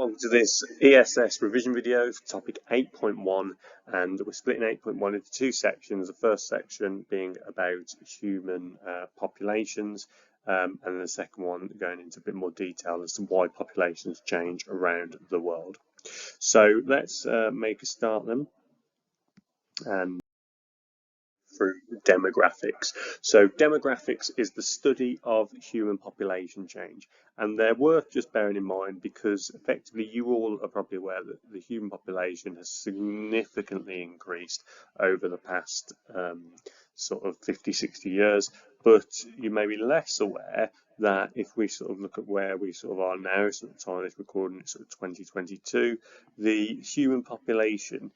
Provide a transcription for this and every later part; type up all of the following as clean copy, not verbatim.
Welcome to this ESS revision video for topic 8.1, and we're splitting 8.1 into two sections. The first section being about human populations, and the second one going into a bit more detail as to why populations change around the world. So let's make a start then. Through demographics. So demographics is the study of human population change, and they're worth just bearing in mind because effectively you all are probably aware that the human population has significantly increased over the past sort of 50-60 years, but you may be less aware that if we sort of look at where we sort of are now, so at the time of this recording it's sort of 2022, the human population,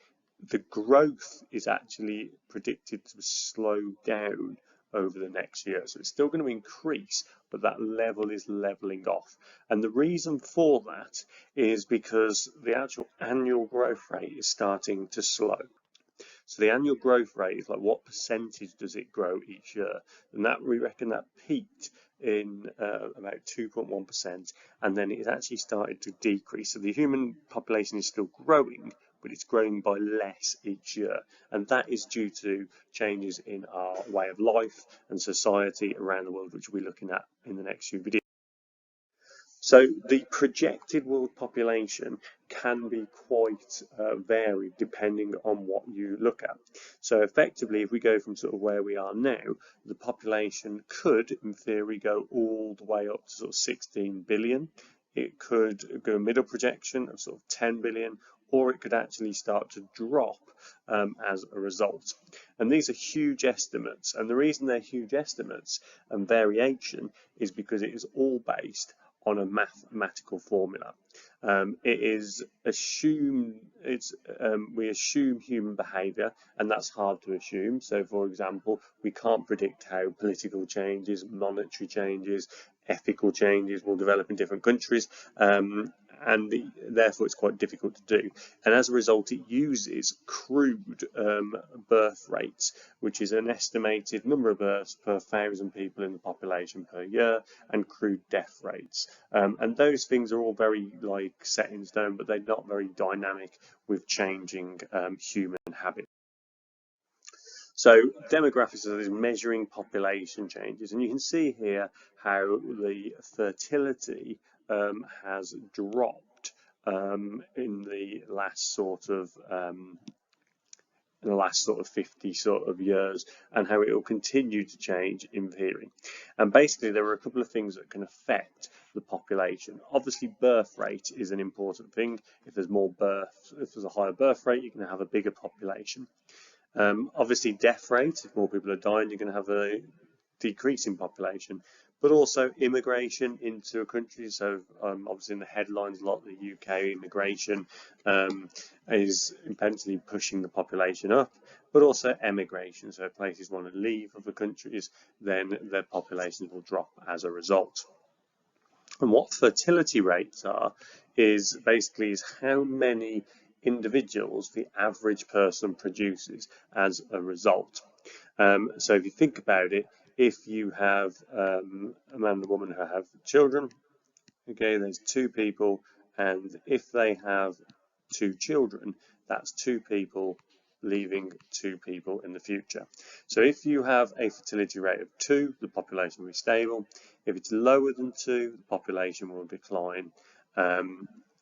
the growth is actually predicted to slow down over the next year. So it's still going to increase, but that level is leveling off. And the reason for that is because the actual annual growth rate is starting to slow. So the annual growth rate is like what percentage does it grow each year? And that we reckon that peaked in about 2.1%, and then it's actually started to decrease. So the human population is still growing, but it's growing by less each year, and that is due to changes in our way of life and society around the world, which we'll be looking at in the next few videos. So the projected world population can be quite varied depending on what you look at. So effectively, if we go from sort of where we are now, the population could, in theory, go all the way up to sort of 16 billion. It could go a middle projection of sort of 10 billion, or it could actually start to drop as a result. And these are huge estimates, and the reason they're huge estimates and variation is because it is all based on a mathematical formula. It is assumed, we assume human behaviour, and that's hard to assume. So for example, we can't predict how political changes, monetary changes, ethical changes will develop in different countries, and therefore it's quite difficult to do. And as a result, it uses crude birth rates, which is an estimated number of births per 1,000 people in the population per year, and crude death rates. And those things are all very like set in stone, but they're not very dynamic with changing human habits. So demographics is measuring population changes, and you can see here how the fertility has dropped in the last sort of 50 sort of years, and how it will continue to change in theory. And basically there are a couple of things that can affect the population. Obviously birth rate is an important thing. If there's more births, if there's a higher birth rate, you're going to have a bigger population. Obviously death rate, if more people are dying, you're going to have a decrease in population, but also immigration into a country. So obviously in the headlines a lot, the UK immigration is impendingly pushing the population up, but also emigration. So if places want to leave other countries, then their populations will drop as a result. And what fertility rates are is basically how many individuals the average person produces as a result. So if you think about it, if you have a man and a woman who have children, okay, there's two people, and if they have two children, that's two people leaving two people in the future. So if you have a fertility rate of 2, the population will be stable. If it's lower than 2, the population will decline.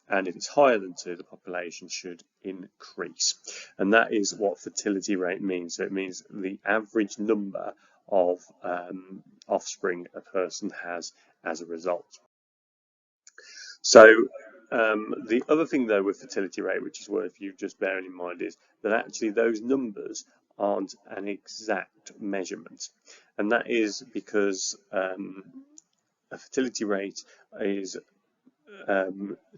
And if it's higher than 2, the population should increase. And that is what fertility rate means. So it means the average number of offspring a person has as a result. So the other thing though with fertility rate, which is worth you just bearing in mind, is that actually those numbers aren't an exact measurement. And that is because a fertility rate is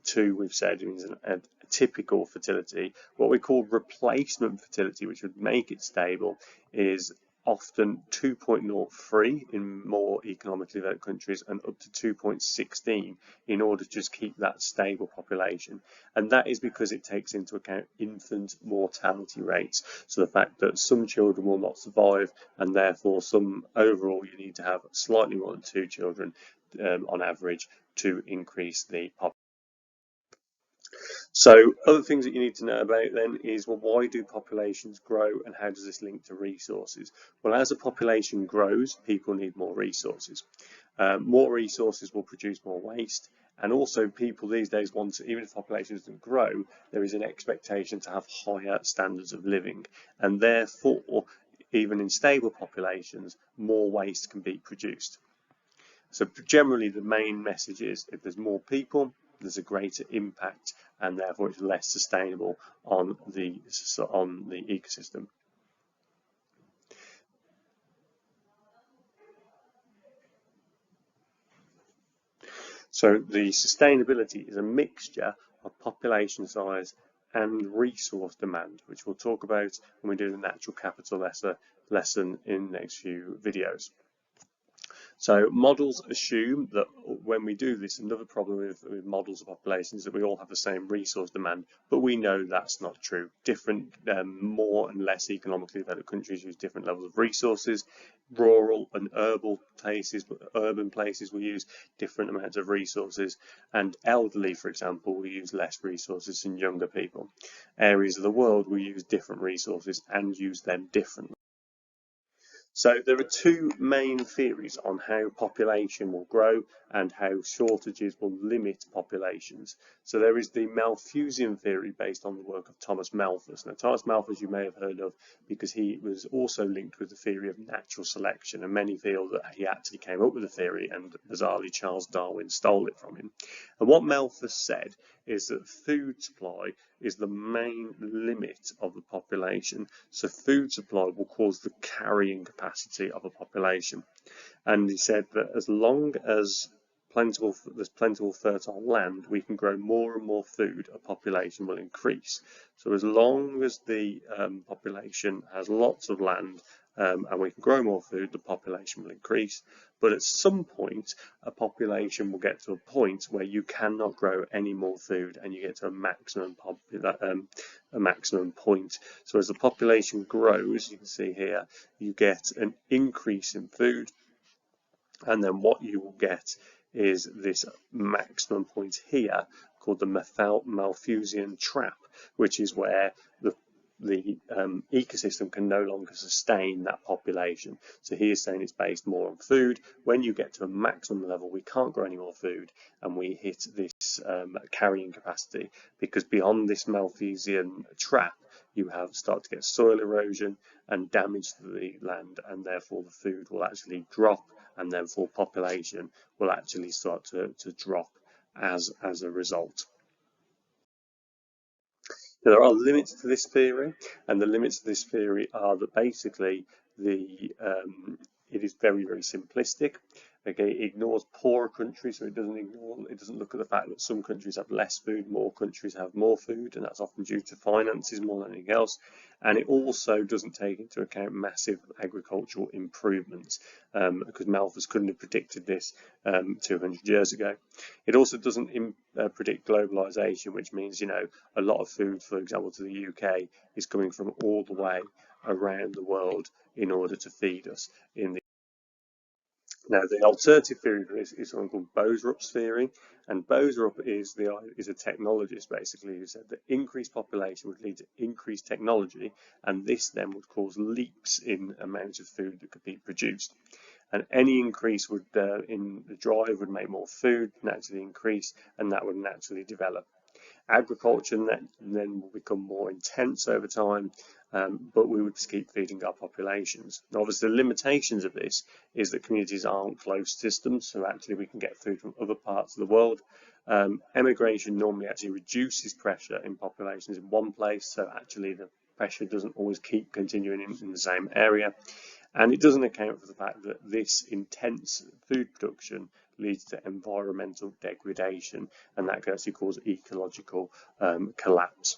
2, we've said, means a typical fertility. What we call replacement fertility, which would make it stable, is often 2.03 in more economically developed countries, and up to 2.16 in order to just keep that stable population. And that is because it takes into account infant mortality rates. So the fact that some children will not survive, and therefore overall you need to have slightly more than 2 children on average to increase the population. So other things that you need to know about then is, well, why do populations grow and how does this link to resources? Well, as a population grows, people need more resources. More resources will produce more waste, and also people these days want to, even if population doesn't grow, there is an expectation to have higher standards of living, and therefore, even in stable populations, more waste can be produced. So generally the main message is, if there's more people, there's a greater impact, and therefore it's less sustainable on the ecosystem. So the sustainability is a mixture of population size and resource demand, which we'll talk about when we do the natural capital lesson in the next few videos. So models assume that when we do this, another problem with models of populations is that we all have the same resource demand, but we know that's not true. Different, more and less economically developed countries use different levels of resources. Rural and urban places will use different amounts of resources, and elderly, for example, will use less resources than younger people. Areas of the world will use different resources and use them differently. So there are two main theories on how population will grow and how shortages will limit populations. So there is the Malthusian theory based on the work of Thomas Malthus. Now Thomas Malthus you may have heard of because he was also linked with the theory of natural selection, and many feel that he actually came up with the theory and bizarrely Charles Darwin stole it from him. And what Malthus said is that food supply is the main limit of the population. So food supply will cause the carrying capacity of a population. And he said that as long as there's plentiful fertile land, we can grow more and more food, a population will increase. So as long as the population has lots of land and we can grow more food, the population will increase. But at some point, a population will get to a point where you cannot grow any more food and you get to a maximum point. So as the population grows, you can see here, you get an increase in food, and then what you will get is this maximum point here called the Malthusian trap, which is where the ecosystem can no longer sustain that population. So he is saying it's based more on food. When you get to a maximum level, we can't grow any more food, and we hit this carrying capacity, because beyond this Malthusian trap, you start to get soil erosion and damage to the land, and therefore the food will actually drop, and therefore population will actually start to drop as a result. Now, there are limits to this theory, and the limits to this theory are that basically it is very, very simplistic. Okay, it ignores poorer countries, so it doesn't look at the fact that some countries have less food, more countries have more food, and that's often due to finances more than anything else. And it also doesn't take into account massive agricultural improvements, because Malthus couldn't have predicted this 200 years ago. It also doesn't predict globalization, which means, you know, a lot of food, for example, to the UK is coming from all the way around the world in order to feed us in the Now, the alternative theory for this is something called Boesrup's theory, and Boesrup is a technologist basically who said that increased population would lead to increased technology, and this then would cause leaps in amount of food that could be produced. And any increase in the drive would make more food naturally increase, and that would naturally develop. Agriculture then will become more intense over time, but we would just keep feeding our populations. Now, obviously, the limitations of this is that communities aren't closed systems, so actually we can get food from other parts of the world. Emigration normally actually reduces pressure in populations in one place, so actually the pressure doesn't always keep continuing in the same area. And it doesn't account for the fact that this intense food production leads to environmental degradation, and that can actually cause ecological collapse.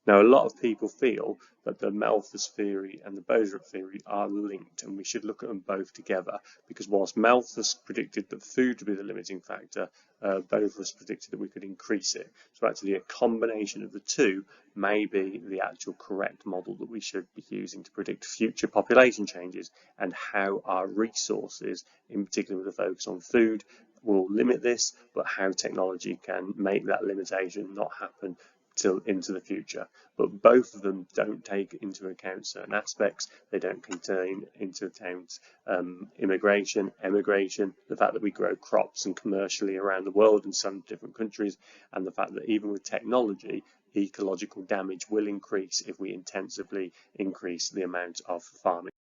Now, a lot of people feel that the Malthus theory and the Boesrup theory are linked, and we should look at them both together, because whilst Malthus predicted that food would be the limiting factor, Boesrup predicted that we could increase it. So actually a combination of the two may be the actual correct model that we should be using to predict future population changes, and how our resources, in particular with a focus on food, will limit this, but how technology can make that limitation not happen till into the future. But both of them don't take into account certain aspects. They don't contain into account immigration, emigration, the fact that we grow crops and commercially around the world in some different countries, and the fact that even with technology, ecological damage will increase if we intensively increase the amount of farming.